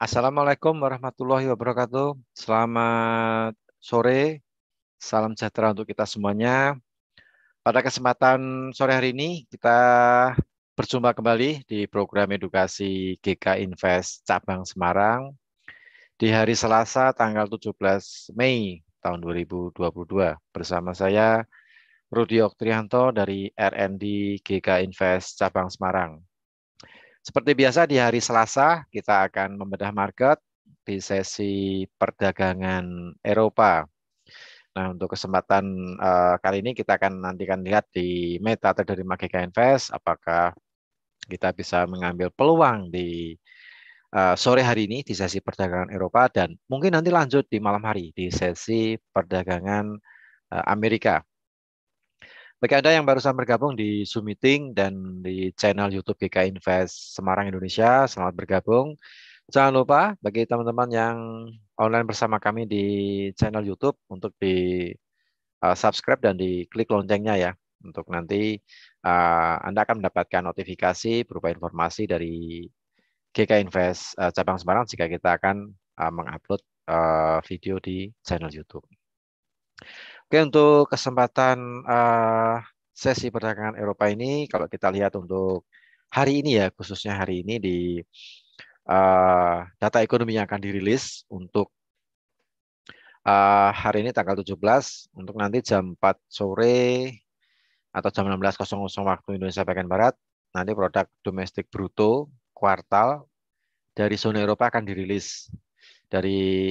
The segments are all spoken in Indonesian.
Assalamualaikum warahmatullahi wabarakatuh. Selamat sore, salam sejahtera untuk kita semuanya. Pada kesempatan sore hari ini, kita berjumpa kembali di program edukasi GK Invest Cabang Semarang di hari Selasa tanggal 17 Mei tahun 2022. Bersama saya, Rudi Oktrianto dari RND GK Invest Cabang Semarang. Seperti biasa di hari Selasa kita akan membedah market di sesi perdagangan Eropa. Nah, untuk kesempatan kali ini kita akan nantikan lihat di MetaTrader 5 GK Invest apakah kita bisa mengambil peluang di sore hari ini di sesi perdagangan Eropa dan mungkin nanti lanjut di malam hari di sesi perdagangan Amerika. Bagi Anda yang barusan bergabung di Zoom Meeting dan di channel YouTube GK Invest Semarang Indonesia, selamat bergabung. Jangan lupa bagi teman-teman yang online bersama kami di channel YouTube untuk di subscribe dan di klik loncengnya ya. Untuk nanti Anda akan mendapatkan notifikasi berupa informasi dari GK Invest Cabang Semarang jika kita akan mengupload video di channel YouTube. Oke, untuk kesempatan sesi perdagangan Eropa ini, kalau kita lihat untuk hari ini ya, khususnya hari ini di data ekonomi yang akan dirilis untuk hari ini tanggal 17, untuk nanti jam 4 sore atau jam 16.00 waktu Indonesia bagian Barat, nanti produk domestik bruto kuartal dari zona Eropa akan dirilis. Dari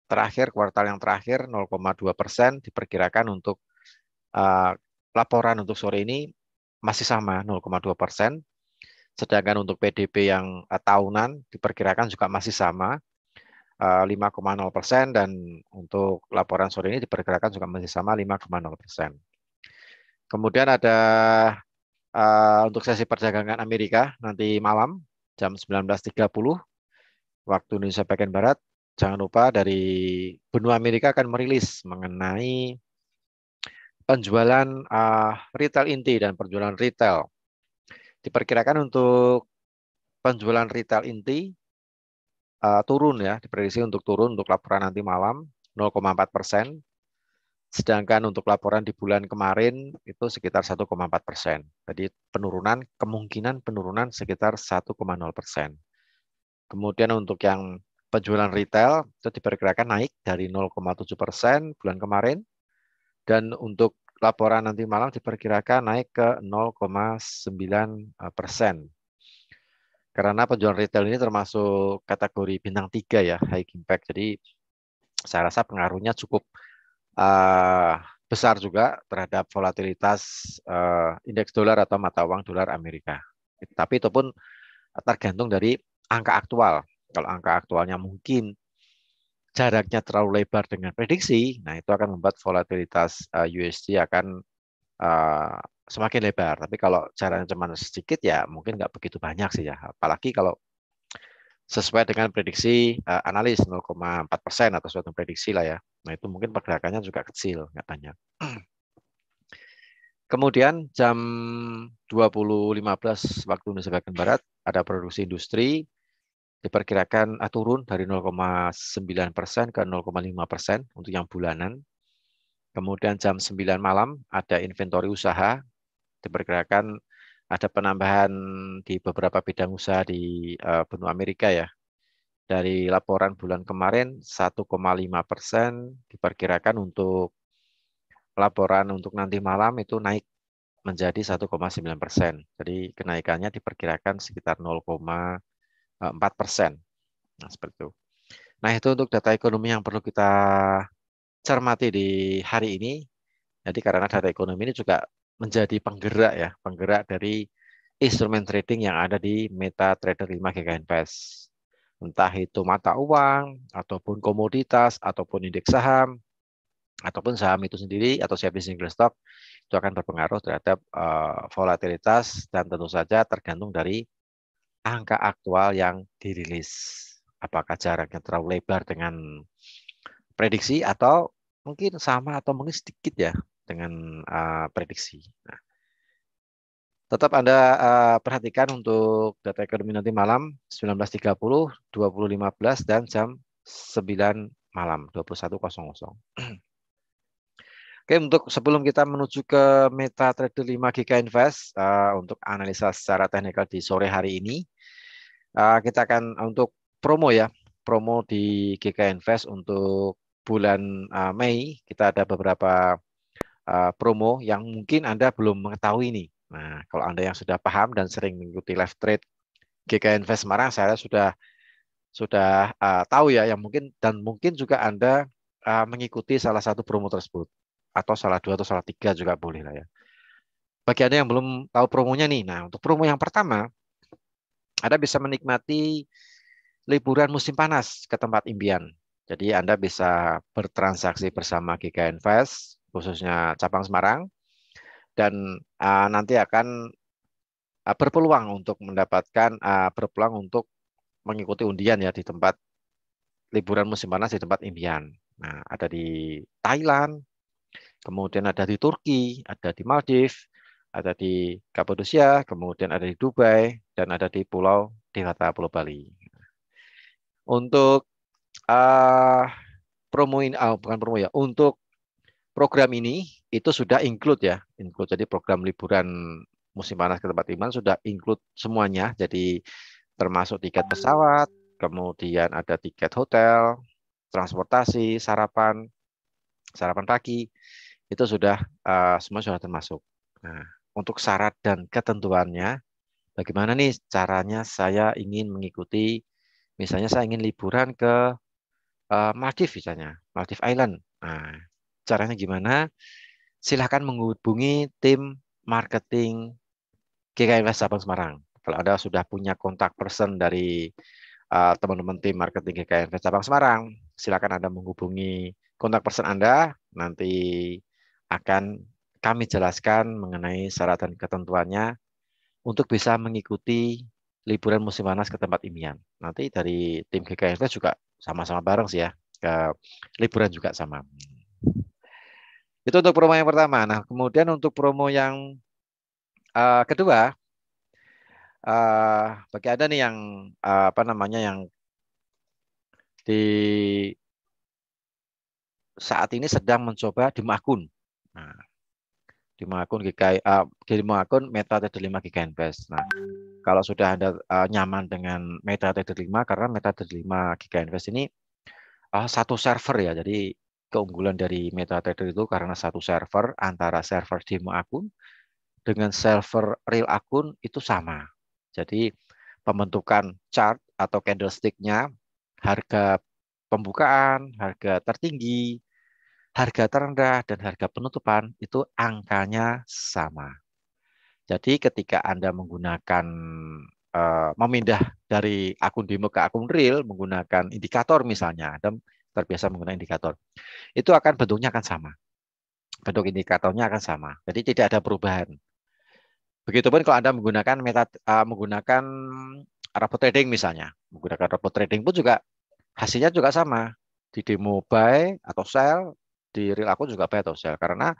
terakhir, kuartal yang terakhir 0,2% diperkirakan untuk laporan untuk sore ini masih sama 0,2%. Sedangkan untuk PDB yang tahunan diperkirakan juga masih sama 5,0% dan untuk laporan sore ini diperkirakan juga masih sama 5,0%. Kemudian ada untuk sesi perdagangan Amerika nanti malam jam 19.30 waktu Indonesia bagian Barat. Jangan lupa dari benua Amerika akan merilis mengenai penjualan retail inti dan penjualan retail. Diperkirakan untuk penjualan retail inti turun ya, diprediksi untuk turun untuk laporan nanti malam 0,4%. Sedangkan untuk laporan di bulan kemarin itu sekitar 1,4%. Jadi kemungkinan penurunan sekitar 1,0%. Kemudian untuk yang penjualan retail itu diperkirakan naik dari 0,7% bulan kemarin. Dan untuk laporan nanti malam diperkirakan naik ke 0,9%. Karena penjualan retail ini termasuk kategori bintang 3 ya, high impact. Jadi saya rasa pengaruhnya cukup besar juga terhadap volatilitas indeks dolar atau mata uang dolar Amerika. Tapi itu pun tergantung dari angka aktual. Kalau angka aktualnya mungkin jaraknya terlalu lebar dengan prediksi, nah itu akan membuat volatilitas USD akan semakin lebar. Tapi kalau jaraknya cuma sedikit ya mungkin nggak begitu banyak sih ya. Apalagi kalau sesuai dengan prediksi analis 0,4% atau suatu prediksi lah ya. Nah itu mungkin pergerakannya juga kecil, nggak banyak. Kemudian jam 20.15 waktu Indonesia bagian Barat ada produksi industri diperkirakan turun dari 0,9% ke 0,5% untuk yang bulanan. Kemudian jam 9 malam ada inventory usaha diperkirakan ada penambahan di beberapa bidang usaha di benua Amerika ya. Dari laporan bulan kemarin 1,5% diperkirakan untuk laporan untuk nanti malam itu naik menjadi 1,9%. Jadi kenaikannya diperkirakan sekitar 0,4%. Nah, seperti itu. Nah, itu untuk data ekonomi yang perlu kita cermati di hari ini. Jadi karena data ekonomi ini juga menjadi penggerak ya, penggerak dari instrumen trading yang ada di MetaTrader 5 GK Invest. Entah itu mata uang, ataupun komoditas, ataupun indeks saham, ataupun saham itu sendiri, atau siapa single stock, itu akan berpengaruh terhadap volatilitas dan tentu saja tergantung dari angka aktual yang dirilis. Apakah jaraknya terlalu lebar dengan prediksi atau mungkin sama atau mungkin sedikit ya dengan prediksi. Nah, Tetap Anda perhatikan untuk data ekonomi nanti malam 19.30, 20.15 dan jam 9 malam 21.00. Oke, untuk sebelum kita menuju ke MetaTrader 5 GK Invest untuk analisa secara teknikal di sore hari ini, kita akan untuk promo ya, promo di GK Invest untuk bulan Mei, kita ada beberapa promo yang mungkin Anda belum mengetahui ini. Nah, kalau Anda yang sudah paham dan sering mengikuti live trade GK Invest Semarang, saya sudah tahu ya, yang mungkin dan mungkin juga Anda mengikuti salah satu promo tersebut atau salah dua atau salah tiga juga boleh lah ya. Bagi Anda yang belum tahu promonya nih, nah untuk promo yang pertama, Anda bisa menikmati liburan musim panas ke tempat impian. Jadi Anda bisa bertransaksi bersama GK Invest, khususnya cabang Semarang, dan nanti akan berpeluang untuk mengikuti undian ya di tempat liburan musim panas di tempat impian. Nah, ada di Thailand, kemudian ada di Turki, ada di Maldives, ada di Kapadosia, kemudian ada di Dubai, dan ada di Pulau Dewata, Pulau Bali. Untuk uh, promo ini, bukan promo ya, untuk program ini itu sudah include ya, include. Jadi program liburan musim panas ke tempat impian sudah include semuanya. Jadi termasuk tiket pesawat, kemudian ada tiket hotel, transportasi, sarapan pagi, itu sudah semua sudah termasuk. Nah, untuk syarat dan ketentuannya, bagaimana nih caranya saya ingin mengikuti, misalnya saya ingin liburan ke Maldives misalnya, Maldives Island. Nah, caranya gimana? Silahkan menghubungi tim marketing GKINvest Sabang Semarang. Kalau Anda sudah punya kontak person dari teman-teman tim marketing GKINvest Sabang Semarang, silakan Anda menghubungi kontak person Anda. Nanti akan kami jelaskan mengenai syarat dan ketentuannya untuk bisa mengikuti liburan musim panas ke tempat impian. Nanti dari tim GKINvest juga sama-sama bareng sih ya, ke liburan juga sama. Itu untuk promo yang pertama. Nah, kemudian untuk promo yang kedua, bagi Anda nih yang apa namanya yang di saat ini sedang mencoba demo akun. Nah, demo akun GKI, demo akun MetaTrader 5 GK Invest. Nah, kalau sudah Anda nyaman dengan MetaTrader 5 karena MetaTrader 5 GK Invest ini satu server ya. Jadi keunggulan dari MetaTrader itu karena satu server antara server demo akun dengan server real akun itu sama. Jadi pembentukan chart atau candlestick-nya, harga pembukaan, harga tertinggi, harga terendah, dan harga penutupan itu angkanya sama. Jadi ketika Anda menggunakan memindah dari akun demo ke akun real menggunakan indikator misalnya, Anda terbiasa menggunakan indikator, itu akan bentuknya akan sama. Bentuk indikatornya akan sama. Jadi tidak ada perubahan. Begitupun kalau Anda menggunakan robot trading misalnya, menggunakan robot trading pun juga hasilnya juga sama. Di demo buy atau sell, di real akun juga buy atau sell karena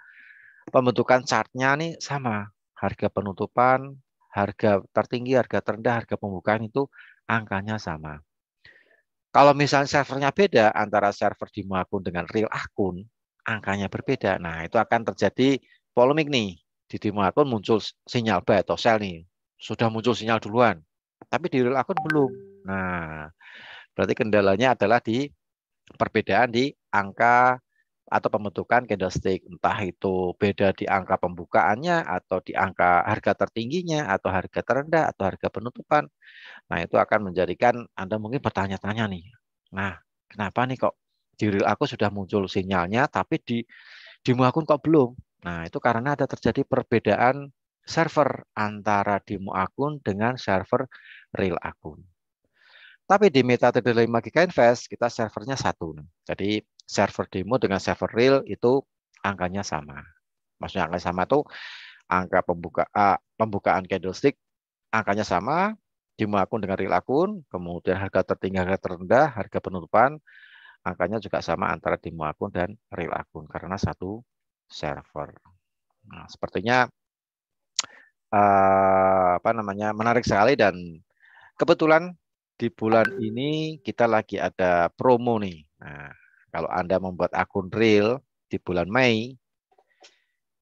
pembentukan chartnya nih sama. Harga penutupan, harga tertinggi, harga terendah, harga pembukaan itu angkanya sama. Kalau misalnya servernya beda antara server demo akun dengan real akun, angkanya berbeda. Nah, itu akan terjadi polemik nih. Di demo akun muncul sinyal buy atau sell nih. Sudah muncul sinyal duluan. Tapi di real akun belum. Nah, berarti kendalanya adalah di perbedaan di angka atau pembentukan candlestick. Entah itu beda di angka pembukaannya, atau di angka harga tertingginya, atau harga terendah, atau harga penutupan. Nah, itu akan menjadikan Anda mungkin bertanya-tanya nih. Nah, kenapa nih kok di real aku sudah muncul sinyalnya, tapi di demo akun kok belum? Nah, itu karena ada terjadi perbedaan server antara demo akun dengan server real akun. Tapi di MetaTrader 5 GK Invest, kita servernya satu. Jadi, server demo dengan server real itu angkanya sama. Maksudnya angkanya sama itu angka pembukaan candlestick angkanya sama, demo akun dengan real akun, kemudian harga tertinggi, harga terendah, harga penutupan, angkanya juga sama antara demo akun dan real akun karena satu server. Nah, sepertinya menarik sekali, dan kebetulan di bulan ini kita lagi ada promo nih. Nah, kalau Anda membuat akun real di bulan Mei,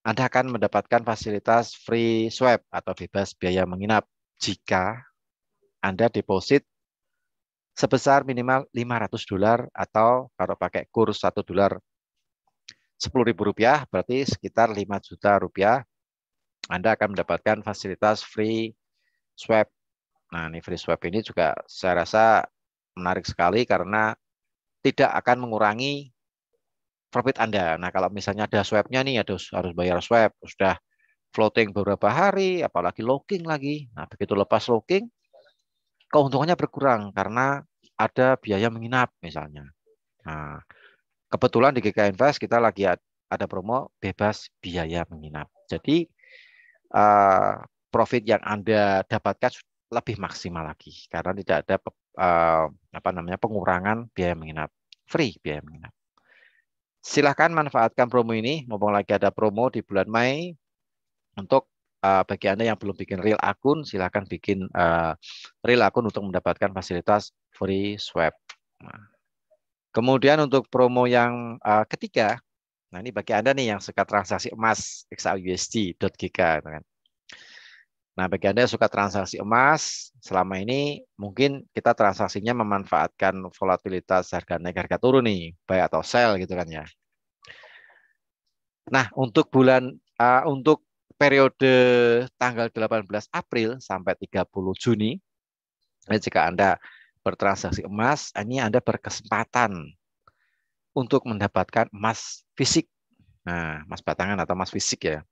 Anda akan mendapatkan fasilitas free swap atau bebas biaya menginap jika Anda deposit sebesar minimal $500, atau kalau pakai kurs $1 Rp10.000, berarti sekitar 5 juta rupiah. Anda akan mendapatkan fasilitas free swap. Nah, ini free swap ini juga saya rasa menarik sekali karena tidak akan mengurangi profit Anda. Nah, kalau misalnya ada swapnya nih, harus bayar swap, sudah floating beberapa hari, apalagi locking lagi. Nah, begitu lepas locking, keuntungannya berkurang karena ada biaya menginap misalnya. Nah, kebetulan di GK Invest kita lagi ada promo bebas biaya menginap. Jadi uh, profit yang Anda dapatkan lebih maksimal lagi karena tidak ada pengurangan biaya menginap, free biaya menginap. Silahkan manfaatkan promo ini, mumpung lagi ada promo di bulan Mei. Untuk bagi Anda yang belum bikin real akun, silahkan bikin real akun untuk mendapatkan fasilitas free swap. Nah, kemudian untuk promo yang ketiga, nah ini bagi Anda nih yang suka transaksi emas XAUSD.GK. Nah, bagi Anda yang suka transaksi emas, selama ini mungkin kita transaksinya memanfaatkan volatilitas harga naik harga turun nih, buy atau sell gitu kan ya. Nah, untuk periode tanggal 18 April sampai 30 Juni, jika Anda bertransaksi emas, ini Anda berkesempatan untuk mendapatkan emas fisik. Nah, emas batangan atau emas fisik ya.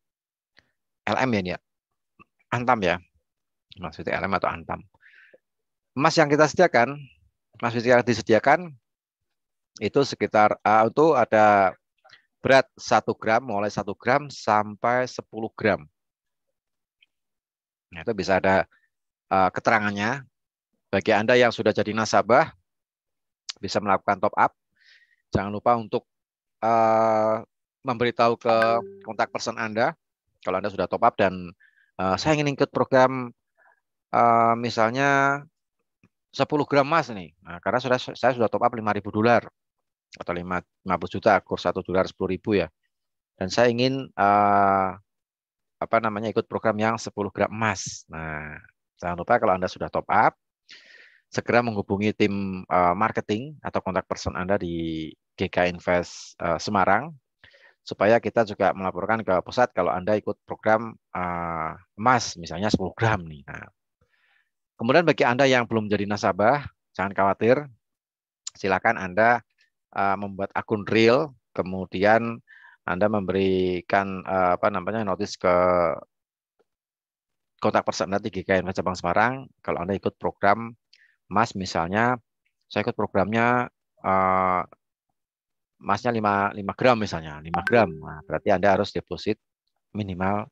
LM ya, ini ya. Antam ya. Emas fisik LM atau antam. Emas yang kita sediakan, emas fisik yang disediakan itu sekitar itu ada berat 1 gram, mulai 1 gram sampai 10 gram. Nah, itu bisa ada keterangannya. Bagi Anda yang sudah jadi nasabah, bisa melakukan top up. Jangan lupa untuk memberitahu ke kontak person Anda kalau Anda sudah top up dan saya ingin ikut program misalnya 10 gram emas nih. Nah, karena saya sudah top up $5.000 atau 50 juta, kurs $1 10.000 ya. Dan saya ingin ikut program yang 10 gram emas. Nah, jangan lupa kalau Anda sudah top up, segera menghubungi tim marketing atau kontak person Anda di GK Invest Semarang, supaya kita juga melaporkan ke pusat kalau Anda ikut program emas, misalnya 10 gram nih. Nah, kemudian bagi Anda yang belum jadi nasabah, jangan khawatir, silakan Anda membuat akun real, kemudian Anda memberikan notis ke kontak person Anda di GK Invest Cabang Semarang kalau Anda ikut program emas, misalnya saya ikut programnya emasnya 5 gram misalnya, 5 gram. Nah, berarti Anda harus deposit minimal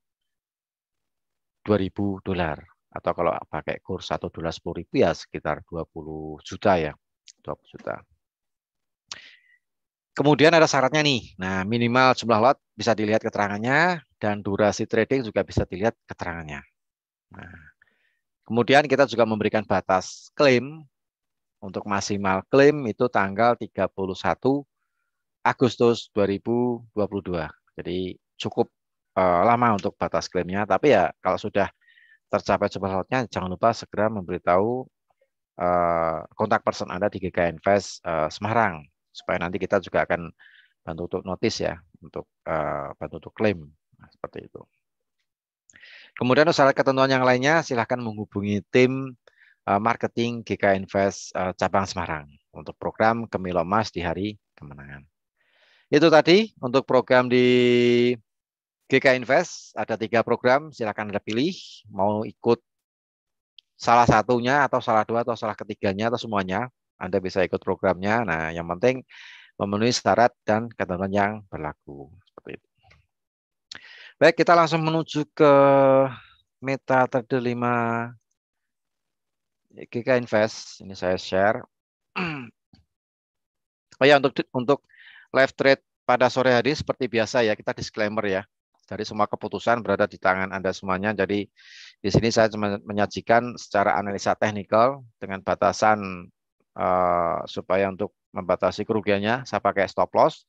$2.000, atau kalau pakai kurs $1 10.000 ya sekitar 20 juta ya, 20 juta. Kemudian ada syaratnya nih. Nah, minimal jumlah lot bisa dilihat keterangannya dan durasi trading juga bisa dilihat keterangannya. Nah, kemudian kita juga memberikan batas klaim. Untuk maksimal klaim itu tanggal 31 Agustus 2022. Jadi cukup lama untuk batas klaimnya. Tapi ya kalau sudah tercapai jumlah lotnya, jangan lupa segera memberitahu kontak person Anda di GK Invest Semarang, supaya nanti kita juga akan bantu untuk notis ya, untuk bantu untuk klaim. Nah, seperti itu. Kemudian syarat ketentuan yang lainnya silahkan menghubungi tim marketing GK Invest cabang Semarang untuk program Gemilo Emas di hari kemenangan. Itu tadi untuk program di GK Invest, ada 3 program, silakan Anda pilih mau ikut salah satunya atau salah 2 atau salah ketiganya atau semuanya. Anda bisa ikut programnya. Nah, yang penting memenuhi syarat dan ketentuan yang berlaku. Seperti itu. Baik, kita langsung menuju ke MetaTrader 5 GK Invest. Ini saya share. Oh ya, untuk live trade pada sore hari seperti biasa ya, kita disclaimer ya. Jadi semua keputusan berada di tangan Anda semuanya. Jadi di sini saya cuma menyajikan secara analisa teknikal dengan batasan supaya untuk membatasi kerugiannya saya pakai stop loss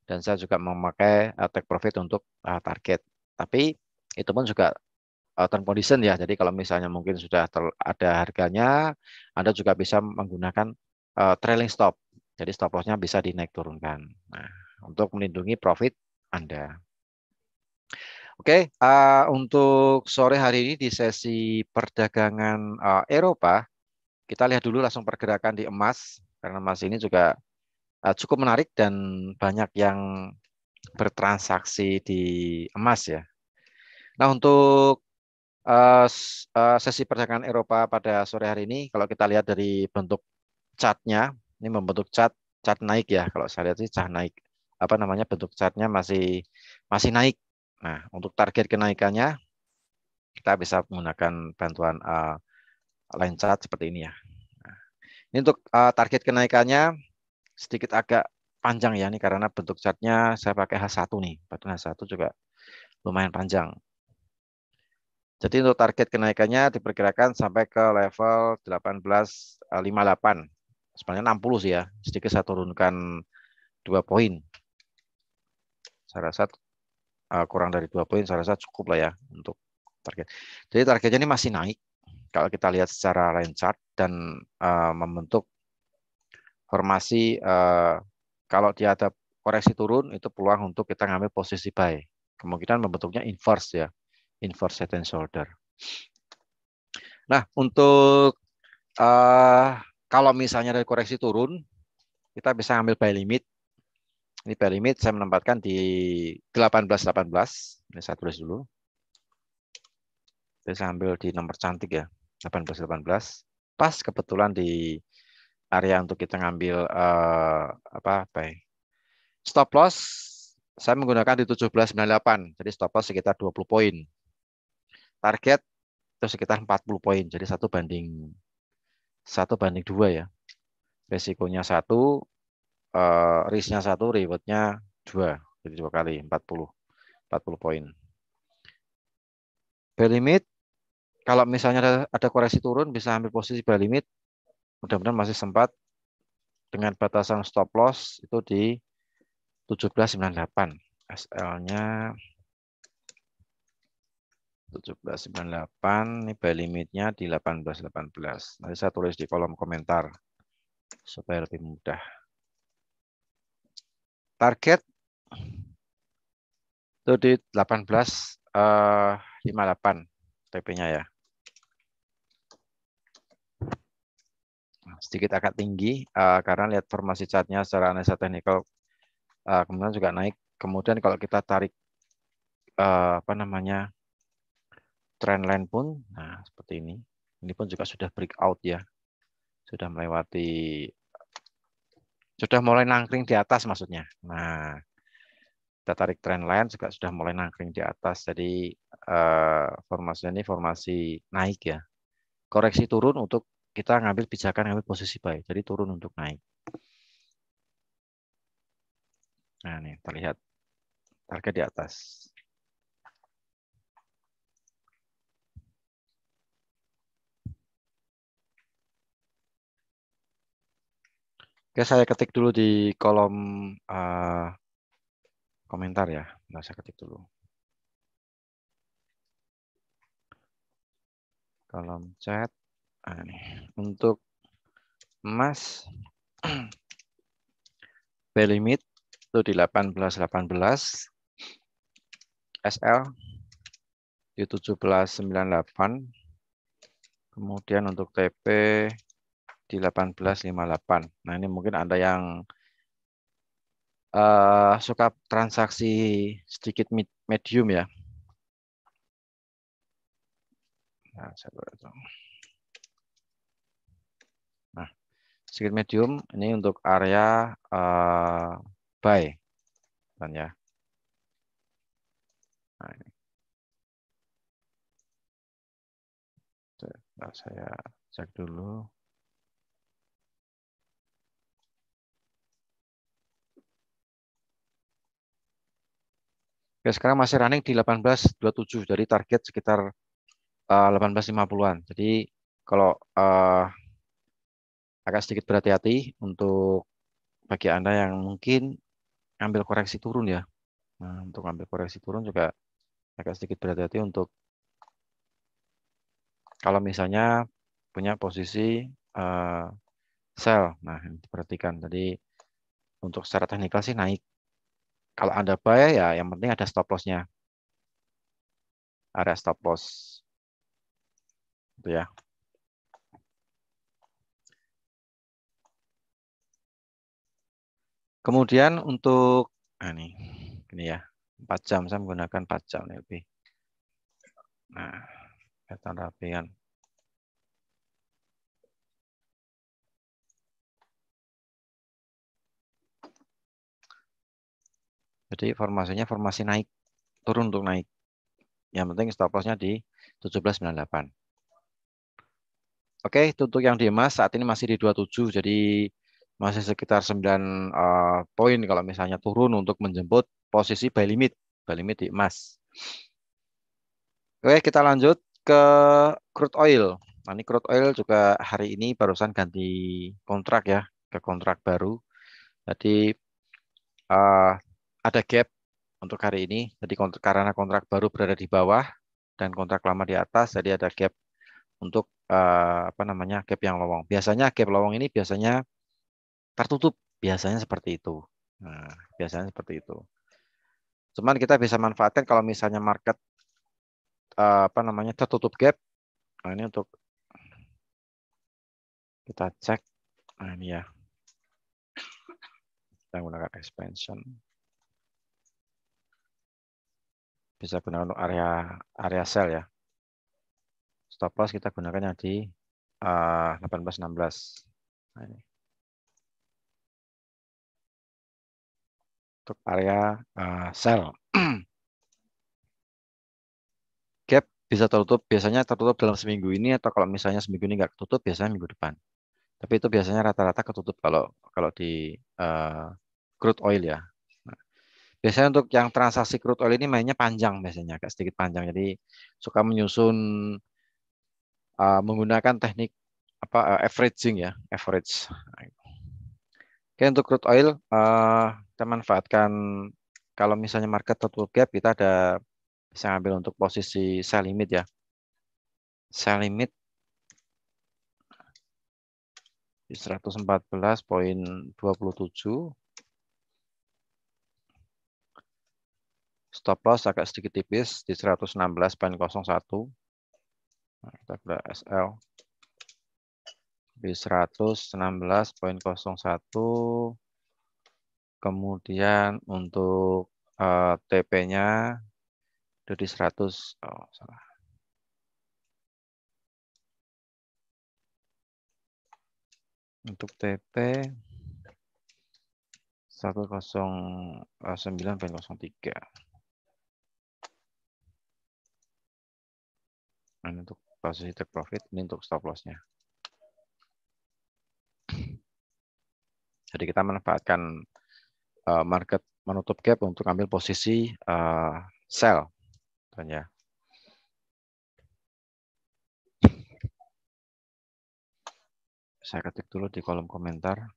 dan saya juga memakai take profit untuk target. Tapi itu pun juga term condition ya. Jadi kalau misalnya mungkin sudah ada harganya, Anda juga bisa menggunakan trailing stop. Jadi stop loss-nya bisa dinaik turunkan. Nah, untuk melindungi profit Anda. Oke, untuk sore hari ini di sesi perdagangan Eropa, kita lihat dulu langsung pergerakan di emas, karena emas ini juga cukup menarik dan banyak yang bertransaksi di emas ya. Nah, untuk sesi perdagangan Eropa pada sore hari ini, kalau kita lihat dari bentuk chartnya, ini membentuk chart naik ya. Kalau saya lihat sih chart naik. Apa namanya bentuk chartnya masih naik. Nah, untuk target kenaikannya kita bisa menggunakan bantuan line chart seperti ini ya. Nah, ini untuk target kenaikannya sedikit agak panjang ya, ini karena bentuk chartnya saya pakai H1 nih. Batu H1 juga lumayan panjang. Jadi untuk target kenaikannya diperkirakan sampai ke level 1858. Sebenarnya 60 sih ya. Sedikit saya turunkan 2 poin. Saya rasa kurang dari 2 poin, saya rasa cukup lah ya untuk target. Jadi targetnya ini masih naik. Kalau kita lihat secara line chart dan membentuk formasi, kalau dia ada koreksi turun, itu peluang untuk kita ngambil posisi buy. Kemungkinan membentuknya inverse ya. Inverse head and shoulder. Nah, untuk kalau misalnya dari koreksi turun, kita bisa ambil buy limit. Ini buy limit saya menempatkan di 1818. Ini saya tulis dulu. Saya ambil di nomor cantik ya, 1818. Pas kebetulan di area untuk kita ngambil buy. Stop loss saya menggunakan di 1798. Jadi stop loss sekitar 20 poin. Target itu sekitar 40 poin. Jadi 1 banding 2 ya. Resikonya 1, risknya 1, rewardnya 2. Jadi 2 kali 40 poin. Buy limit, kalau misalnya ada koreksi turun bisa ambil posisi buy limit. Mudah-mudahan masih sempat dengan batasan stop loss itu di 1798. SL-nya 1798, ini buy limitnya di 1818. Nanti saya tulis di kolom komentar supaya lebih mudah. Target itu di 1858 TP-nya ya. Sedikit agak tinggi karena lihat formasi chartnya secara analisa teknikal kemudian juga naik. Kemudian kalau kita tarik trend line pun, nah seperti ini. Ini pun juga sudah breakout ya, sudah mulai nangkring di atas maksudnya. Nah, kita tarik trend line juga sudah mulai nangkring di atas. Jadi formasinya ini formasi naik ya. Koreksi turun untuk kita ngambil pijakan ngambil posisi buy. Jadi turun untuk naik. Nah, ini terlihat target di atas. Oke, saya ketik dulu di kolom komentar ya. Nah, saya ketik dulu. Kolom chat. Nah, ini. Untuk emas, buy limit itu di 1818. SL di 1798. Kemudian untuk TP di 1858. Nah, ini mungkin Anda yang suka transaksi sedikit medium ya. Nah, sedikit medium ini untuk area buy kan ya. Nah, ini. Nah, saya cek dulu. Oke, sekarang masih running di 18.27 dari target sekitar 18.50-an. Jadi kalau agak sedikit berhati-hati untuk bagi Anda yang mungkin ambil koreksi turun ya. Nah, untuk ambil koreksi turun juga agak sedikit berhati-hati untuk kalau misalnya punya posisi eh, sell. Nah, ini diperhatikan. Jadi untuk secara teknikal sih naik. Kalau Anda buy ya yang penting ada stop loss-nya. Area stop loss. Itu ya. Kemudian untuk ini ya. 4 jam saya menggunakan 4 jam nih lebih. Nah, kelihatan rapi kan. Jadi formasinya formasi naik, turun untuk naik. Yang penting stop loss-nya di 17.98. Oke, itu untuk yang di emas saat ini masih di 27, jadi masih sekitar 9 poin kalau misalnya turun untuk menjemput posisi buy limit di emas. Oke, kita lanjut ke crude oil. Nah, ini crude oil juga hari ini barusan ganti kontrak ya, ke kontrak baru. Jadi eh, ada gap untuk hari ini. Jadi karena kontrak baru berada di bawah dan kontrak lama di atas, jadi ada gap untuk apa namanya gap yang lowong. Biasanya gap lowong ini biasanya tertutup, biasanya seperti itu. Nah, biasanya seperti itu. Cuman kita bisa manfaatkan kalau misalnya market apa namanya tertutup gap. Nah, ini untuk kita cek. Nah, ini ya, kita gunakan expansion. Bisa gunakan untuk area sell ya. Stop loss kita gunakannya di 18.16. Nah, ini. Untuk area sell. Gap bisa tertutup, biasanya tertutup dalam seminggu ini atau kalau misalnya seminggu ini nggak ketutup, biasanya minggu depan. Tapi itu biasanya rata-rata ketutup kalau kalau di crude oil ya. Nah, biasanya untuk yang transaksi crude oil ini mainnya panjang biasanya, agak sedikit panjang. Jadi suka menyusun menggunakan teknik apa averaging ya, average. Oke, untuk crude oil kita manfaatkan kalau misalnya market tertutup gap, kita ada bisa ambil untuk posisi sell limit ya. Sell limit di 114.27. Stop loss agak sedikit tipis di 116.01. Nah, kita buka SL di 116.01. Kemudian untuk TP-nya itu di 100. Oh, salah. Untuk TP 109.03. Nah, ini untuk posisi take profit, ini untuk stop loss-nya. Jadi kita manfaatkan market menutup gap untuk ambil posisi sell. Ya. Saya ketik dulu di kolom komentar.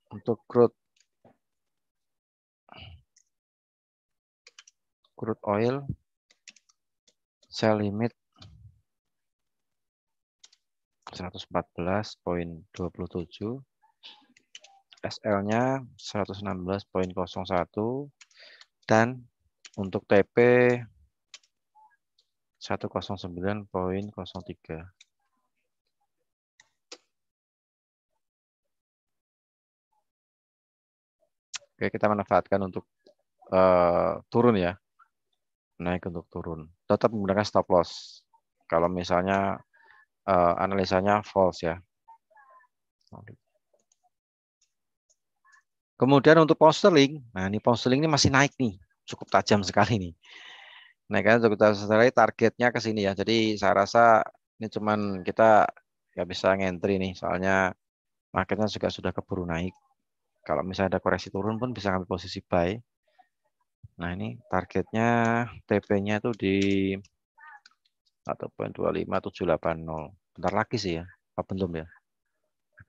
Untuk crude oil sell limit 114.27, SL-nya 116.01, dan untuk TP 109.03. Oke, kita manfaatkan untuk turun ya, naik untuk turun. Tetap menggunakan stop loss. Kalau misalnya analisanya false ya. Kemudian untuk pound sterling, nah ini pound sterling ini masih naik nih, cukup tajam sekali nih. Naiknya cukup tajam sekali, targetnya ke sini ya. Jadi saya rasa ini cuman kita nggak bisa ngentri nih, soalnya marketnya juga sudah keburu naik. Kalau misalnya ada koreksi turun pun bisa ngambil posisi buy. Nah, ini targetnya TP-nya itu di 1.25780. Bentar lagi sih ya. Apa belum ya?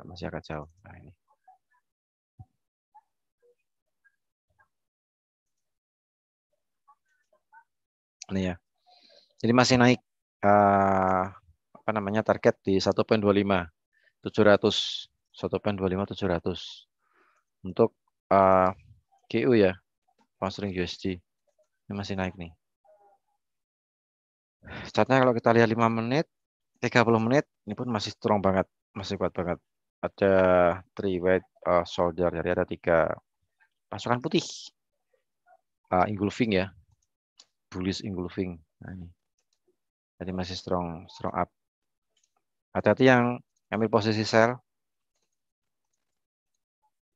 Masih agak jauh. Nah, ini. Ini ya. Jadi masih naik apa namanya target di 1.25700. 1.25700 untuk GU ya, pound sterling USD. Ini masih naik nih. Chartnya kalau kita lihat 5 menit, 30 menit, ini pun masih strong banget, masih kuat banget. Ada three weight shoulder, jadi ada 3 pasukan putih, engulfing ya, bullish engulfing. Nah, ini. Jadi masih strong, strong up. Hati-hati yang ambil posisi sell,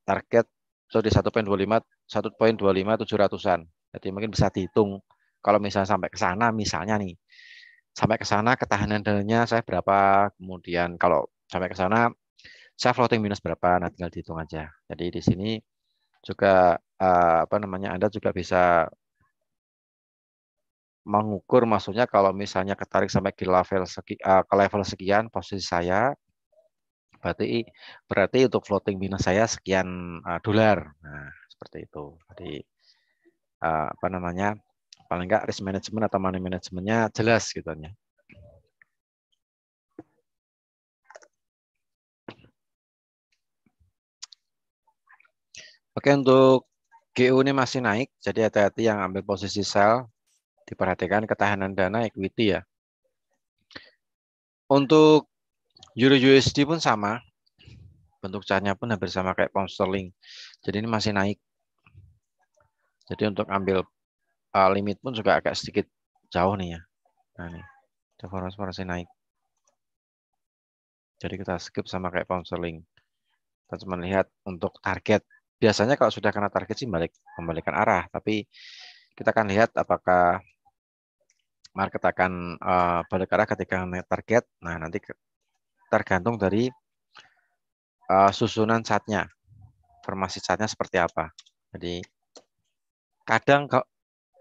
target so di 1.25 700-an. Jadi mungkin bisa dihitung kalau misalnya sampai ke sana, misalnya nih, sampai ke sana ketahanan dananya saya berapa, kemudian kalau sampai ke sana saya floating minus berapa, nah tinggal dihitung aja. Jadi di sini juga apa namanya, Anda juga bisa mengukur, maksudnya kalau misalnya ketarik sampai ke level sekian posisi saya, berarti untuk floating minus saya sekian dolar. Nah, seperti itu. Jadi apa namanya, paling enggak risk management atau money managementnya jelas gitu ya. Oke, untuk GU ini masih naik, jadi hati-hati yang ambil posisi sell, diperhatikan ketahanan dana equity ya. Untuk Euro USD pun sama, bentuk chartnya pun hampir sama kayak pound sterling. Jadi ini masih naik. Jadi untuk ambil limit pun juga agak sedikit jauh nih ya. Nah ini, formasi naik. Jadi kita skip sama kayak pound sterling. Kita cuma lihat untuk target. Biasanya kalau sudah kena target sih membalikan arah, tapi kita akan lihat apakah market akan balik arah ketika naik target. Nah, nanti tergantung dari susunan chartnya, formasi chartnya seperti apa. Jadi kadang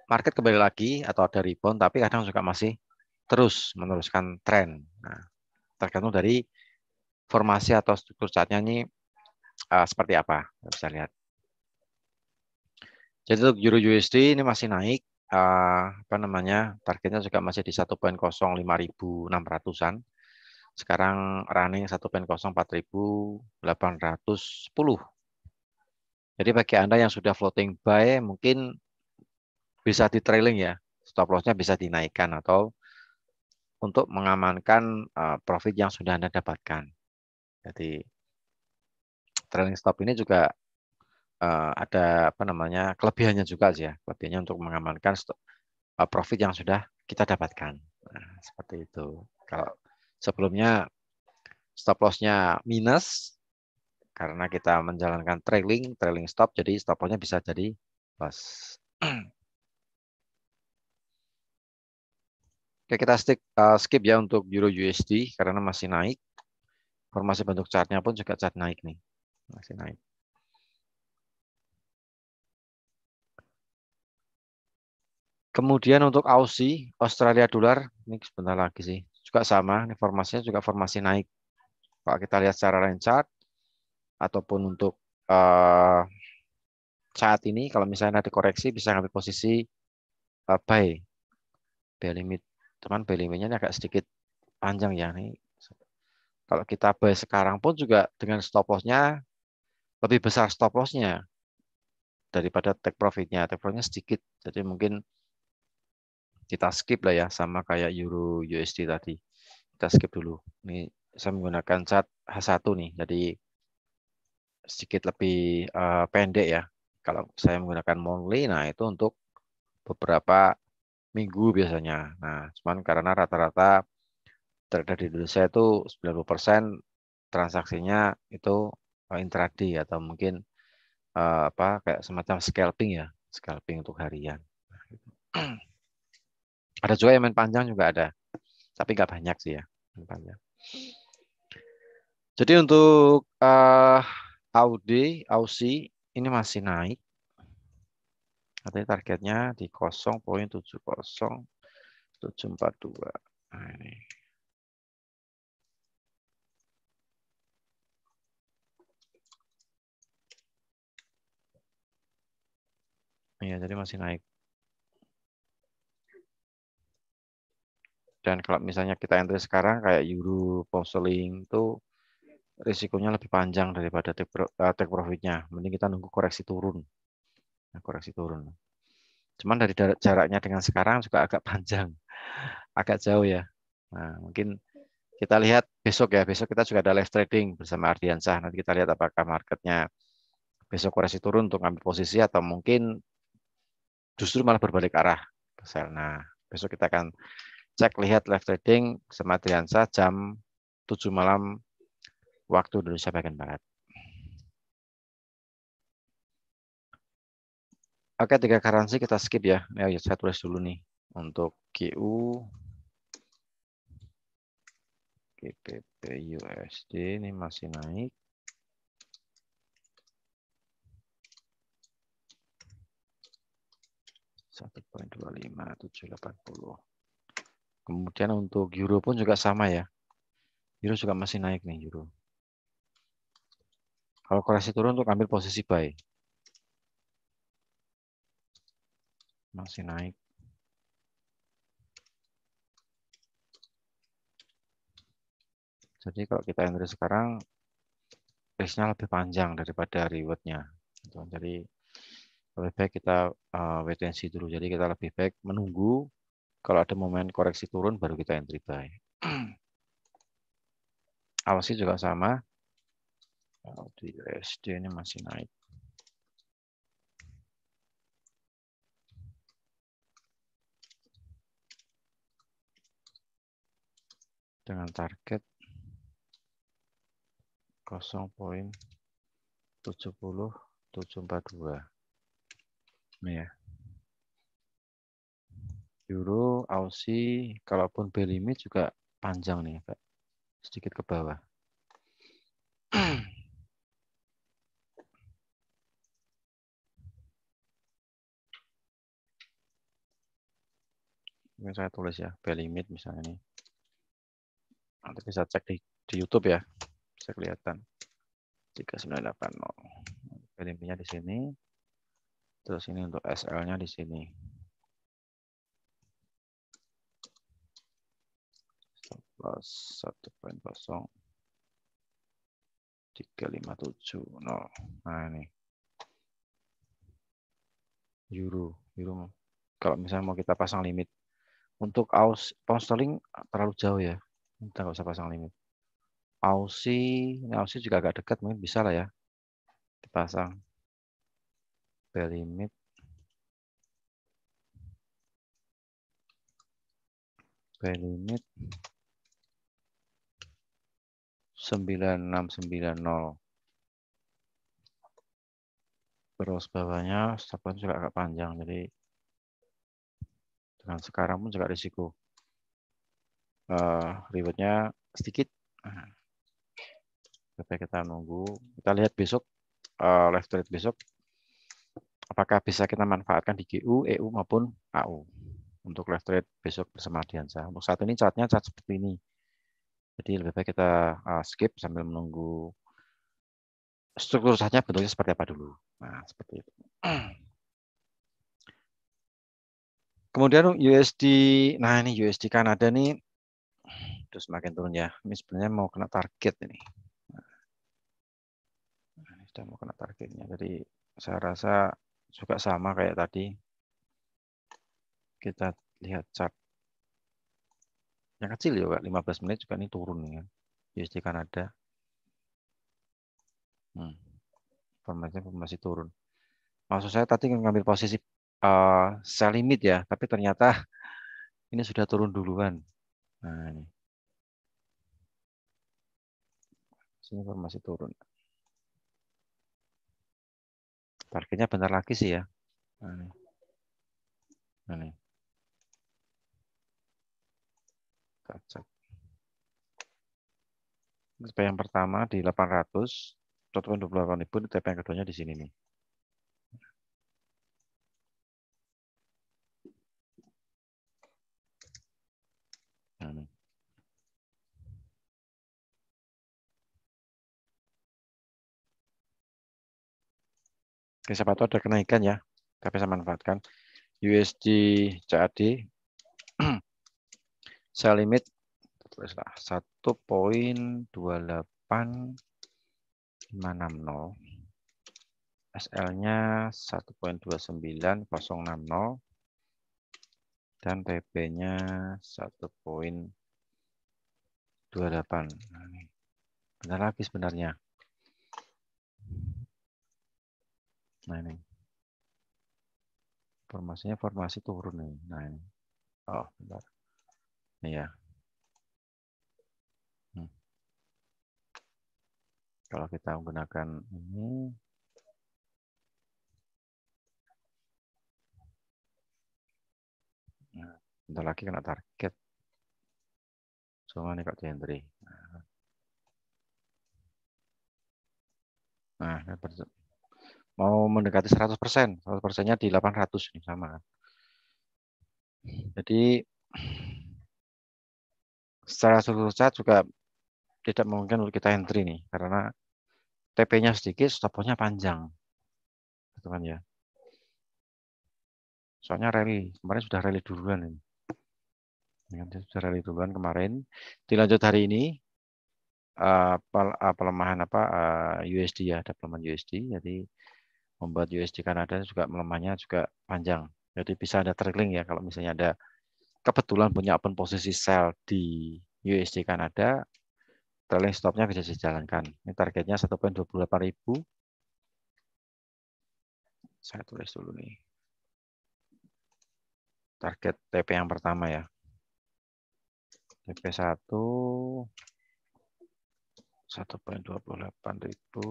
market kembali lagi atau ada rebound, tapi kadang juga masih terus meneruskan tren. Nah, tergantung dari formasi atau struktur chartnya ini seperti apa, kita bisa lihat. Jadi untuk Euro USD ini masih naik, apa namanya, targetnya juga masih di 1.05600-an. Sekarang running 1.048.810. Jadi bagi Anda yang sudah floating buy, mungkin bisa di trailing ya, stop loss-nya bisa dinaikkan atau untuk mengamankan profit yang sudah Anda dapatkan. Jadi trailing stop ini juga ada apa namanya, kelebihannya juga sih ya, kelebihannya untuk mengamankan profit yang sudah kita dapatkan. Nah, seperti itu. Kalau sebelumnya stop loss-nya minus karena kita menjalankan trailing stop, jadi stop loss-nya bisa jadi loss. Oke, kita skip ya untuk Euro USD karena masih naik. Formasi bentuk chartnya pun juga chart naik nih. Masih naik. Kemudian untuk Aussie, Australia dolar, ini sebentar lagi sih. Juga sama, ini formasinya juga formasi naik. Kalau kita lihat secara line chart, ataupun untuk saat ini, kalau misalnya ada koreksi, bisa ngambil posisi buy. Buy limit. Teman, buy limitnya ini agak sedikit panjang ya. Nih. Kalau kita buy sekarang pun juga dengan stop loss-nya, lebih besar stop loss-nya daripada take profit-nya. Take profit-nya sedikit. Jadi mungkin kita skip lah ya, sama kayak Euro USD tadi. Kita skip dulu. Ini saya menggunakan chart H1 nih, jadi sedikit lebih pendek ya. Kalau saya menggunakan monthly, nah itu untuk beberapa minggu biasanya. Nah, cuman karena rata-rata trader di Indonesia itu 90% transaksinya itu intraday atau mungkin apa kayak semacam scalping ya, scalping untuk harian. Ada juga yang main panjang juga ada, tapi nggak banyak sih ya main panjang. Jadi untuk AUD, AUSI ini masih naik. Artinya targetnya di 0,70742. Nah, ini. Iya, jadi masih naik. Dan kalau misalnya kita entry sekarang kayak euro, pound sterling itu risikonya lebih panjang daripada take profitnya. Mending kita nunggu koreksi turun. Nah, koreksi turun. Cuman dari jaraknya dengan sekarang juga agak panjang, agak jauh ya. Nah, mungkin kita lihat besok ya. Besok kita juga ada live trading bersama Ardiansah. Nanti kita lihat apakah marketnya besok koreksi turun untuk ambil posisi atau mungkin justru malah berbalik arah ke sell. Nah, besok kita akan cek lihat live trading sama Ardiansah jam 7 malam waktu Indonesia bagian Barat. Oke, 3 currency kita skip ya. Ya, saya tulis dulu nih. Untuk GU, GBP, USD ini masih naik. Satu 1,25780. Kemudian untuk euro pun juga sama ya. Euro juga masih naik nih euro. Kalau koreksi turun untuk ambil posisi buy. Masih naik. Jadi kalau kita entry sekarang, risknya lebih panjang daripada rewardnya. Jadi lebih baik kita wait and see dulu. Jadi kita lebih baik menunggu kalau ada momen koreksi turun baru kita entry buy. Awasi juga sama. Di USD ini masih naik. Dengan target 0,70742. Ini ya. Euro, Aussie, kalaupun buy limit juga panjang nih, Pak. Sedikit ke bawah. Ini saya tulis ya, buy limit misalnya nih. Nanti bisa cek di YouTube ya, bisa kelihatan. 3980. Buy limitnya di sini. Terus ini untuk SL-nya di sini. Stop loss 1,0357. Nah ini. Euro. Kalau misalnya mau kita pasang limit. Untuk pound sterling terlalu jauh ya. Kita nggak usah pasang limit. Aussie juga agak dekat, mungkin bisa lah ya dipasang. Buy limit. Buy limit 9690. Terus bawahnya stop loss juga agak panjang, jadi dengan sekarang pun juga risiko rewardnya sedikit. Tapi kita nunggu, kita lihat besok live trade besok apakah bisa kita manfaatkan di GU, EU maupun AU untuk live trade besok bersama Ardiansah. Untuk saat ini chartnya chart seperti ini, jadi lebih baik kita skip sambil menunggu struktur chartnya bentuknya seperti apa dulu. Nah, seperti itu. Kemudian USD, nah ini USD Kanada nih terus semakin turun ya. Ini sebenarnya mau kena target ini. Nah, ini sudah mau kena targetnya. Jadi saya rasa juga sama kayak tadi. Kita lihat chart yang kecil ya, Pak. 15 menit juga ini turun nih kan. USD Kanada. Informasinya masih turun. Maksud saya tadi ngambil posisi sell limit ya, tapi ternyata ini sudah turun duluan. Nah, ini. Sini masih turun. Targetnya bentar lagi sih ya. Nah, ini. Nah, ini. Kita cek. Yang pertama di 800, 1,28 ribu, TP yang keduanya di sini nih. Nah, nih. Oke, siapa tahu ada kenaikan ya, tapi saya manfaatkan USD CAD saya limit tulislah 1,28560, SL-nya 1,29060 dan TP-nya 1,28. Nah, ini benar lagi sebenarnya. Nah, ini formasi turun nih. Nah, ini. Oh, bentar. Ini ya. Kalau kita menggunakan ini, nah, bentar lagi kena target. Cuma nih Kak Jendri. Nah, mau mendekati 100%. 100%-nya di 800 nih sama. Jadi secara susah juga tidak mungkin untuk kita entry nih karena TP-nya sedikit, stop loss-nya panjang. Gitu kan ya. Soalnya rally, kemarin sudah rally duluan ini. Sudah rally duluan kemarin. Dilanjut hari ini pelemahan USD ya, ada pelemahan USD. Jadi membuat USD Kanada juga melemahnya juga panjang. Jadi bisa ada trailing ya kalau misalnya ada kebetulan punya open posisi sell di USD Kanada, trailing stopnya bisa dijalankan. Ini targetnya 1,28 ribu. Saya tulis dulu nih. Target TP yang pertama ya. TP1 1,28 ribu.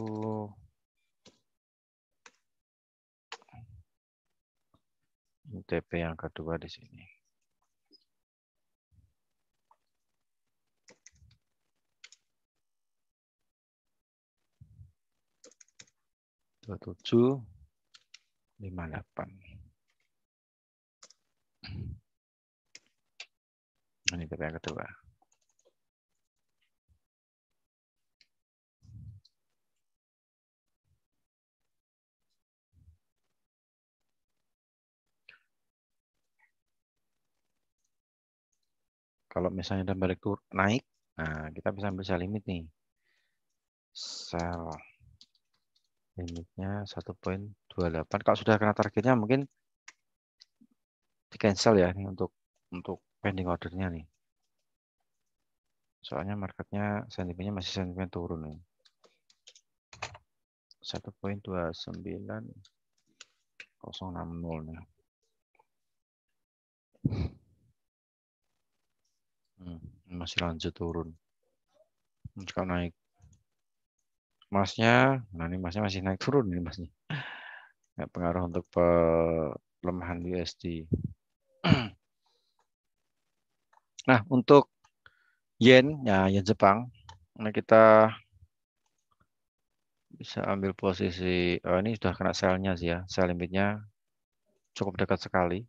TP yang kedua di sini. 2758. Ini TP yang kedua. Kalau misalnya udah balik naik, nah kita bisa ambil sell limit nih. Sell limitnya 1,28. Kalau sudah kena targetnya mungkin di cancel ya nih untuk pending ordernya nih. Soalnya marketnya sentimennya masih sentimen turun nih. 1,29060 nih. Masih lanjut turun. Jika naik masnya, nah ini masnya masih naik turun ini masnya. Nggak pengaruh untuk pelemahan USD. Nah, untuk yen, ya yen Jepang, nah kita bisa ambil posisi, ini sudah kena sell-nya sih ya, sell limitnya cukup dekat sekali.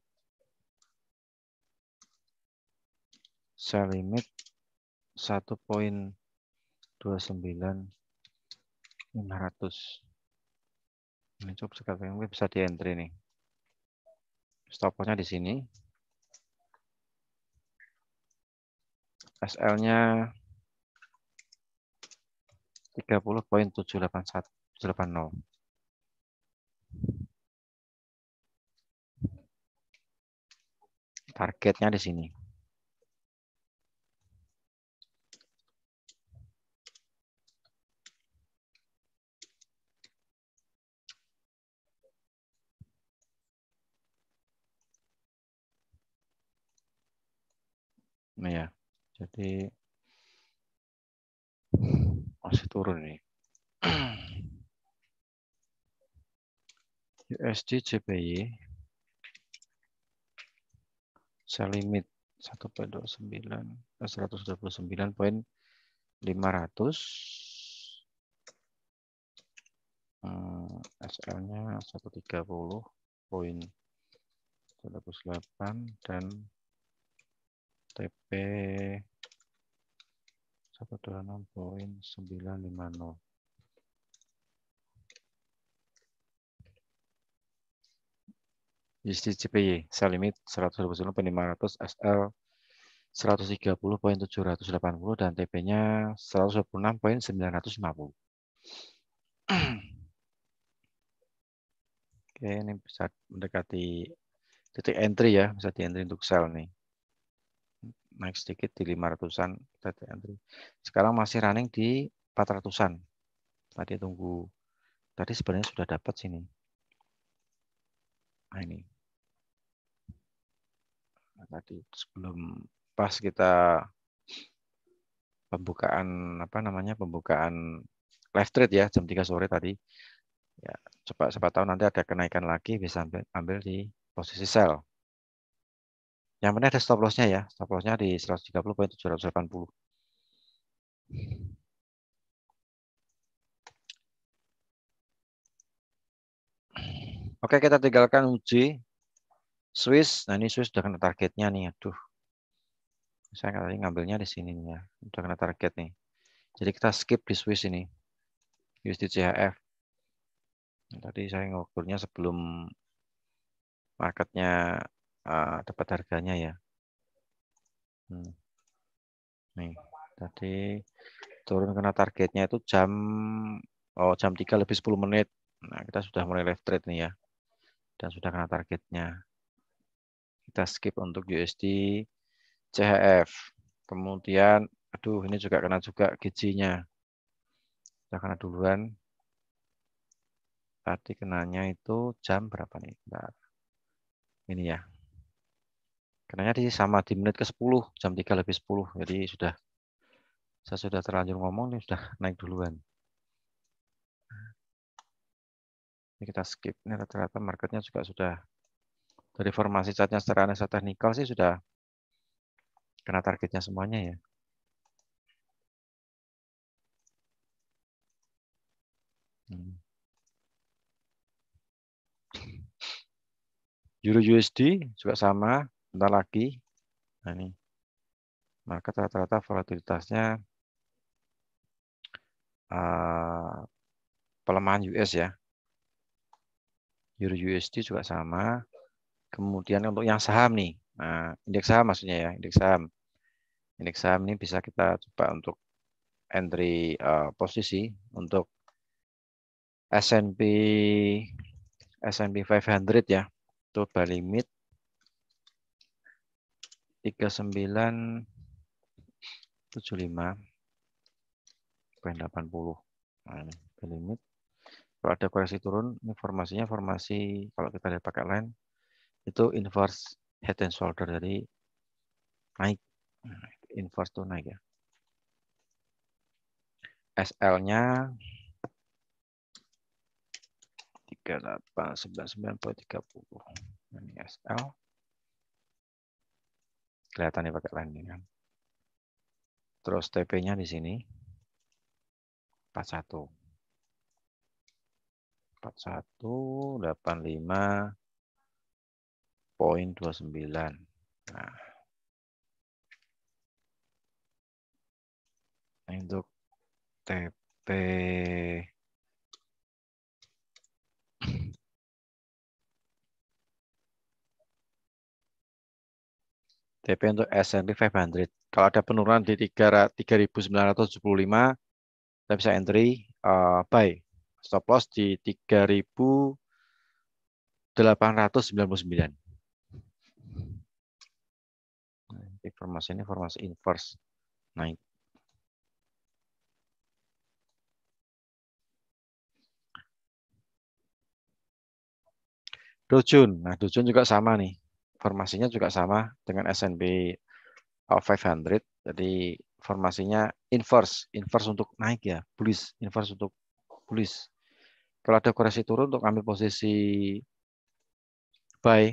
Sell limit 1,29500. Ini cukup sekali, mungkin bisa di entry nih. Stop loss-nya di sini. SL-nya 30,78180. Targetnya di sini. Nah ya, jadi masih turun nih. USD JPY sell limit 129.500. SL-nya 130.108 dan TP 126.950. USD CPY, sell limit 129.500, SL 130.780 dan TP-nya 126.950. Oke, ini bisa mendekati titik entry ya, bisa di entry untuk sell nih. Naik sedikit di 500-an kita di entry. Sekarang masih running di 400-an. Tadi tunggu. Tadi sebenarnya sudah dapat sini. Nah ini. Nah, tadi sebelum pas kita pembukaan pembukaan live trade ya jam 3 sore tadi. Ya, coba siapa tahu nanti ada kenaikan lagi bisa ambil di posisi sell. Yang penting ada stop loss-nya ya. Stop loss-nya di 130.780. Oke, kita tinggalkan UJ. Swiss. Nah, ini Swiss sudah kena targetnya nih. Aduh. Saya tadi ngambilnya di sini nih ya. Udah kena target nih. Jadi kita skip di Swiss ini. USD CHF. Nah, tadi saya ngobrolnya sebelum marketnya dapat harganya ya. Nih, tadi turun kena targetnya itu jam 3 lebih 10 menit. Nah, kita sudah mulai live trade nih ya. Dan sudah kena targetnya. Kita skip untuk USD CHF. Kemudian, aduh ini juga kena juga GJ-nya. Sudah kena duluan. Tadi kenanya itu jam berapa nih? Bentar. Ini ya. Kenanya sama di menit ke-10, jam 3 lebih 10. Jadi saya sudah terlanjur ngomong nih, sudah naik duluan. Ini kita skip. Ini rata-rata marketnya juga sudah dari formasi chartnya secara analisa teknikal sih sudah kena targetnya semuanya ya. Euro USD juga sama, bentar lagi. Nah ini, market rata-rata volatilitasnya pelemahan US ya. Euro USD juga sama. Kemudian untuk yang saham nih, nah indeks saham maksudnya ya, indeks saham. Indeks saham ini bisa kita coba untuk entry posisi untuk S&P 500 ya. Itu buy limit 3975.80. Nah, ini buy limit. Kalau ada koreksi turun, informasinya formasi kalau kita lihat pakai line itu inverse head and shoulder, jadi naik. Inverse tuh naik ya. SL-nya 3899.30. Ini SL. Kelihatan nih pakai line ini kan. Terus TP-nya di sini 41. 4185.29. Nah, ini untuk TP untuk S&P 500. Kalau ada penurunan di 3.975, kita bisa entry buy. Stop loss di 3.899. Informasi ini informasi inverse naik. Dow Jones. Nah, Dow Jones juga sama nih. Formasinya juga sama dengan S&P 500. Jadi formasinya inverse untuk naik ya, bullish, inverse untuk bullish. Kalau ada koreksi turun untuk ambil posisi buy,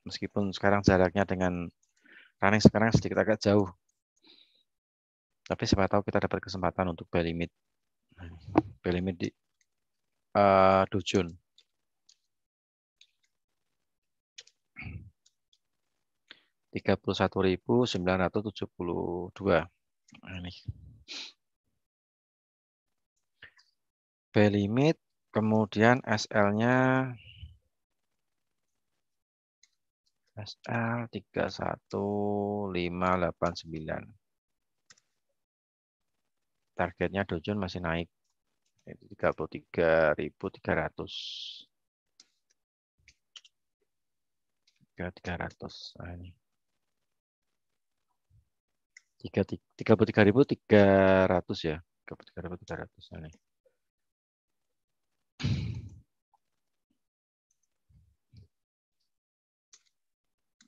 meskipun sekarang jaraknya dengan running sekarang sedikit agak jauh. Tapi siapa tahu kita dapat kesempatan untuk buy limit. Buy limit di Dow Jones. 31.972. Nah, ini. B limit, kemudian SL-nya SL 31589. Targetnya Dow Jones masih naik. 33.300. 300. Nah, ini. 33.300 ya. 33.300. Nah, ini.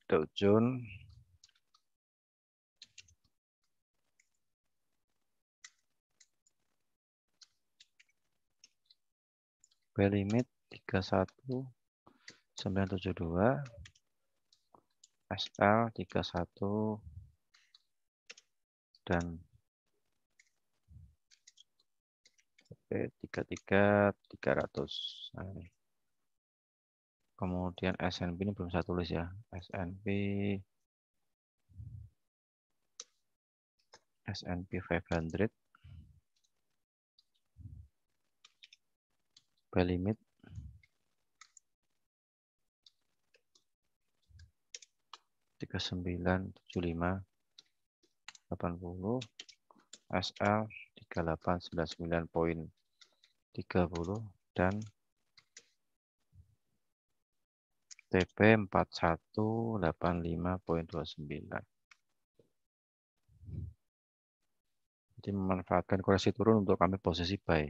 Dow Jones B limit 31972, SL 31 dan 33.300. Nah, ini. Kemudian S&P ini belum saya tulis ya. S&P 500 B limit 397580, SL 3899.30 dan TP 4185.29. Jadi memanfaatkan koreksi turun untuk kami posisi buy.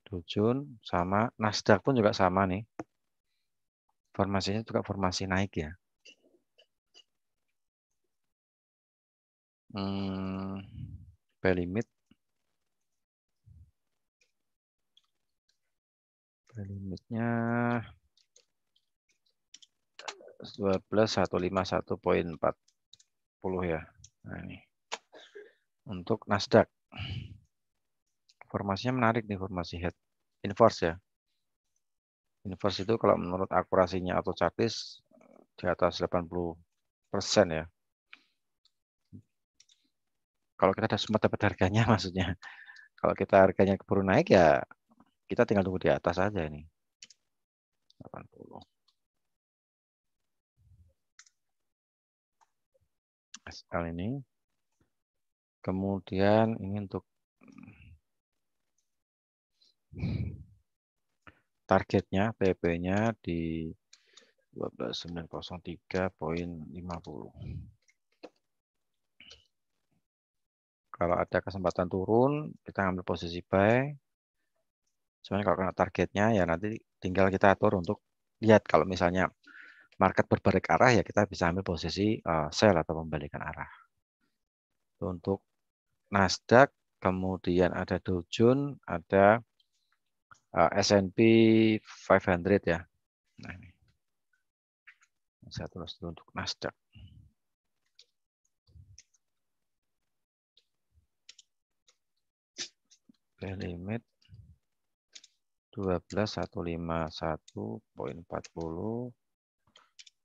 Dow Jones sama Nasdaq pun juga sama nih. Formasinya juga formasi naik ya. B limit. B limitnya 12.151.40 ya. Nah ini. Untuk Nasdaq. Formasinya menarik nih, formasi head inverse ya. Inverse itu kalau menurut akurasinya atau chartis di atas 80% ya. Kalau kita sempat dapat harganya maksudnya. Kalau kita harganya keburu naik ya kita tinggal tunggu di atas aja ini. 80. SL ini. Kemudian ini untuk targetnya TP-nya di 12.903.50. Kalau ada kesempatan turun, kita ambil posisi buy. Sebenarnya kalau kena targetnya ya nanti tinggal kita atur untuk lihat kalau misalnya market berbalik arah ya kita bisa ambil posisi sell atau membalikan arah. Untuk Nasdaq, kemudian ada Dow Jones, ada S&P 500 ya. Nah ini. Saya tulis dulu untuk Nasdaq. Limit 12.151.40,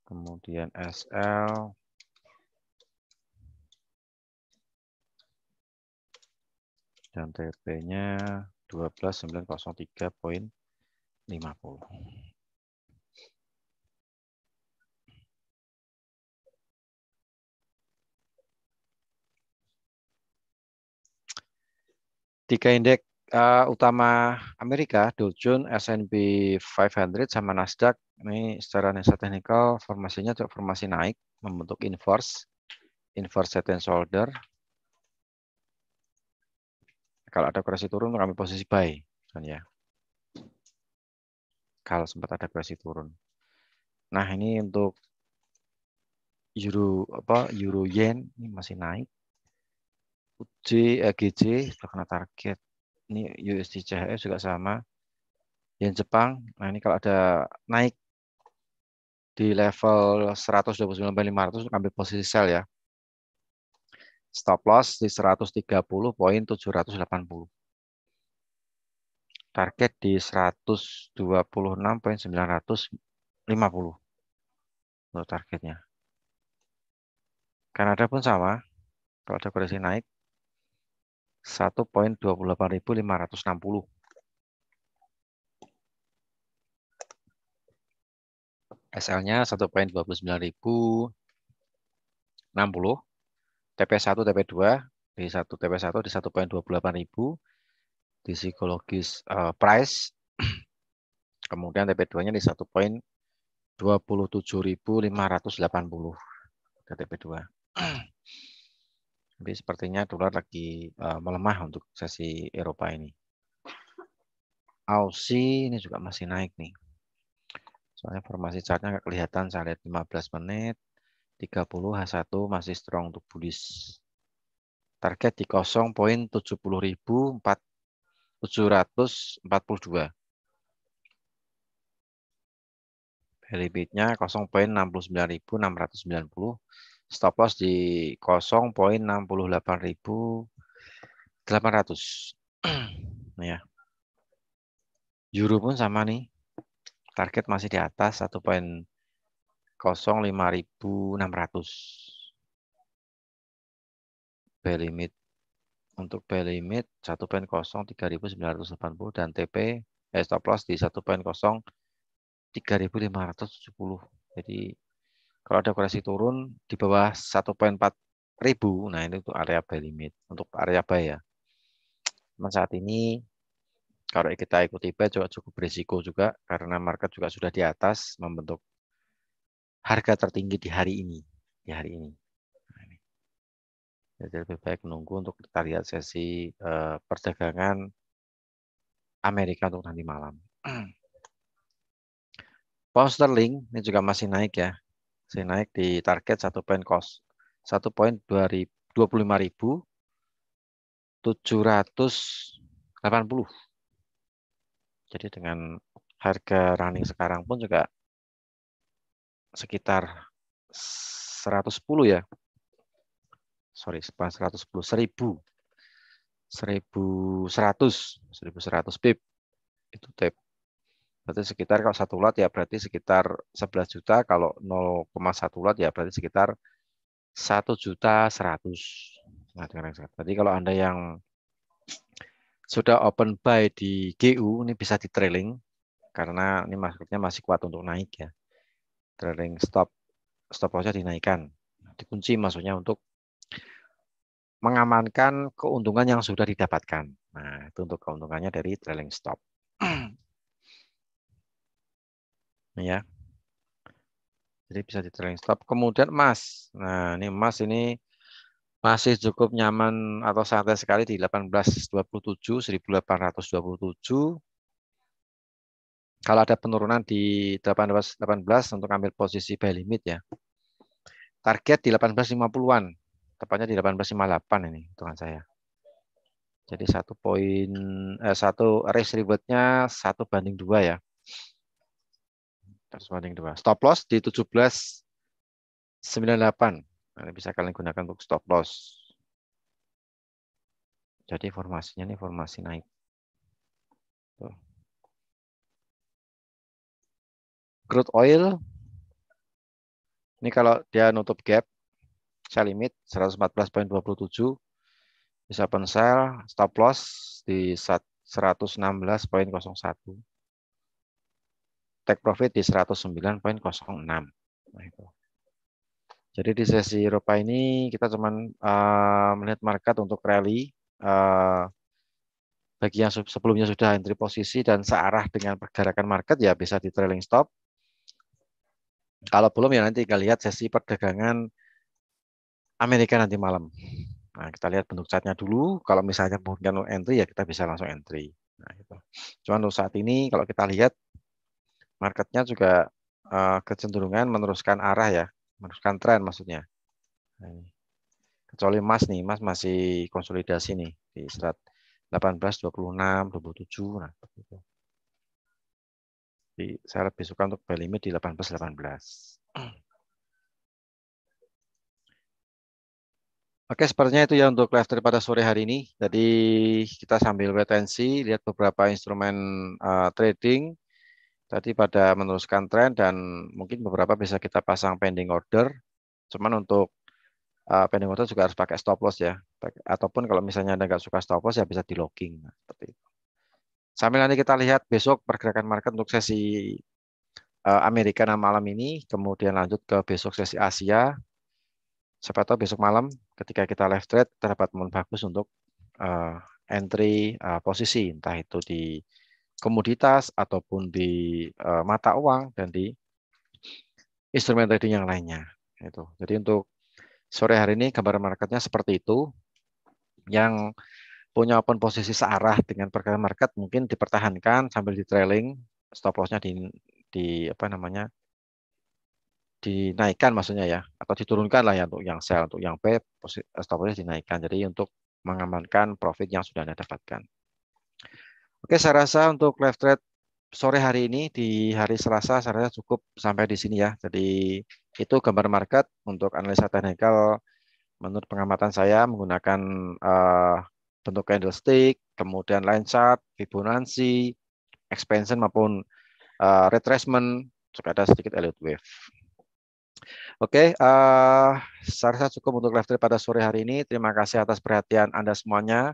kemudian SL dan TP-nya 12.903.50. Tiga indeks utama Amerika, Dow Jones, S&P 500 sama Nasdaq. Ini secara analisa teknikal formasinya juga formasi naik membentuk inverse head and shoulder. Kalau ada koreksi turun kami posisi buy kan ya. Kalau sempat ada koreksi turun. Nah, ini untuk euro yen ini masih naik. GJ sudah kena target. Ini USD CHF juga sama. Yen Jepang, nah ini kalau ada naik di level 129.500 ambil posisi sell ya. Stop loss di 130.780. Target di 126.950 untuk targetnya. Kanada pun sama, kalau ada koreksi naik 1.28.560. SL-nya 1.29.060. TP1, TP2 di 1 TP1 di 1.28.000 di psikologis price. Kemudian TP2-nya di 1.27.580 ke TP2. Jadi sepertinya dolar lagi melemah untuk sesi Eropa ini. Aussie ini juga masih naik nih. Soalnya formasi chartnya nggak kelihatan, saya lihat 15 menit, 30 H1 masih strong untuk bullish. Target di 0.70.742. Limitnya 0.69.690. Stop loss di 0.68.800. Ya. Euro pun sama nih. Target masih di atas 1.05.600. Buy limit. Untuk buy limit 1.03.980 dan TP stop loss di 1.03.570. Jadi kalau ada koreksi turun di bawah 1.4.000, nah ini untuk area buy limit, untuk area buy ya. Cuman saat ini kalau kita ikuti buy juga cukup berisiko juga karena market juga sudah di atas membentuk harga tertinggi di hari ini. Nah, ini. Jadi lebih baik menunggu untuk kita lihat sesi perdagangan Amerika untuk nanti malam. Pound sterling ini juga masih naik ya. Masih naik di target 1.25.780. Jadi dengan harga running sekarang pun juga sekitar 110 ya. Sorry, 110, 1100 pip itu tip. Berarti sekitar kalau 1 lot ya berarti sekitar 11 juta, kalau 0,1 lot ya berarti sekitar 1.100.000. Nah, jadi kalau Anda yang sudah open buy di GU ini bisa di trailing karena ini marketnya masih kuat untuk naik ya. Trailing stop lossnya dinaikkan, dikunci maksudnya untuk mengamankan keuntungan yang sudah didapatkan. Nah, itu untuk keuntungannya dari trailing stop. Ya. Jadi bisa di trailing stop. Kemudian emas. Nah, ini emas ini masih cukup nyaman atau santai sekali di 1827, 1827. Kalau ada penurunan di 18 untuk ambil posisi buy limit ya. Target di 1850-an. Tepatnya di 1858 ini hitungan saya. Jadi satu risk reward-nya 1:2 ya. 1:2. Stop loss di 17.98. Nah, ini bisa kalian gunakan untuk stop loss. Jadi formasinya ini formasi naik. Tuh. Crude oil ini kalau dia nutup gap sell limit 114.27 bisa open sell, stop loss di 116.01. Take profit di 109.06. Nah, itu. Jadi di sesi Eropa ini kita cuman melihat market untuk rally. Bagi yang sebelumnya sudah entry posisi dan searah dengan pergerakan market ya bisa di trailing stop. Kalau belum ya nanti kita lihat sesi perdagangan Amerika nanti malam. Nah, kita lihat bentuk chartnya dulu. Kalau misalnya mungkin entry ya kita bisa langsung entry. Nah, gitu. Cuman untuk saat ini kalau kita lihat marketnya juga kecenderungan meneruskan arah ya, meneruskan tren maksudnya. Nah, kecuali emas nih, emas masih konsolidasi nih di 18, 26, 27. Nah, gitu. Jadi saya lebih suka untuk buy limit di 18. Oke, sepertinya itu ya untuk live trade pada sore hari ini. Jadi kita sambil wait and see, lihat beberapa instrumen trading. Tadi pada meneruskan tren dan mungkin beberapa bisa kita pasang pending order. Cuman untuk pending order juga harus pakai stop loss ya. Ataupun kalau misalnya Anda nggak suka stop loss ya bisa di logging. Nah, seperti itu. Sambil nanti kita lihat besok pergerakan market untuk sesi Amerika malam ini, kemudian lanjut ke besok sesi Asia. Siapa tahu besok malam ketika kita live trade terdapat momen bagus untuk uh, entry posisi, entah itu di komoditas ataupun di mata uang dan di instrumen trading yang lainnya. Itu. Jadi untuk sore hari ini gambaran marketnya seperti itu. Yang punya open posisi searah dengan pergerakan market mungkin dipertahankan sambil di trailing, stop loss-nya di apa namanya? Dinaikkan maksudnya ya, atau diturunkan lah ya untuk yang sell, untuk yang buy stop loss dinaikkan. Jadi untuk mengamankan profit yang sudah Anda dapatkan. Oke, saya rasa untuk live trade sore hari ini di hari Selasa saya rasa cukup sampai di sini ya. Jadi itu gambar market untuk analisa teknikal menurut pengamatan saya menggunakan bentuk candlestick, kemudian line chart, Fibonacci, expansion maupun retracement, juga ada sedikit Elliott wave. Oke, saya rasa cukup untuk live trade pada sore hari ini. Terima kasih atas perhatian Anda semuanya.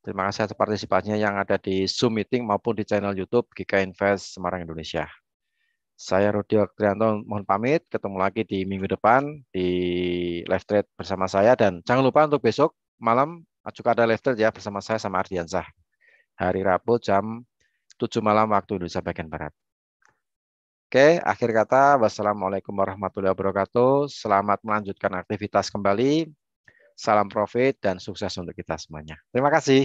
Terima kasih atas partisipasinya yang ada di Zoom meeting maupun di channel YouTube GK Invest Semarang Indonesia. Saya Rudi Oktrianto mohon pamit. Ketemu lagi di minggu depan di live trade bersama saya. Dan jangan lupa untuk besok malam juga ada live trade ya bersama saya sama Ardiansah. Hari Rabu jam 7 malam waktu Indonesia bagian Barat. Oke, akhir kata, wassalamualaikum warahmatullahi wabarakatuh. Selamat melanjutkan aktivitas kembali. Salam profit dan sukses untuk kita semuanya. Terima kasih.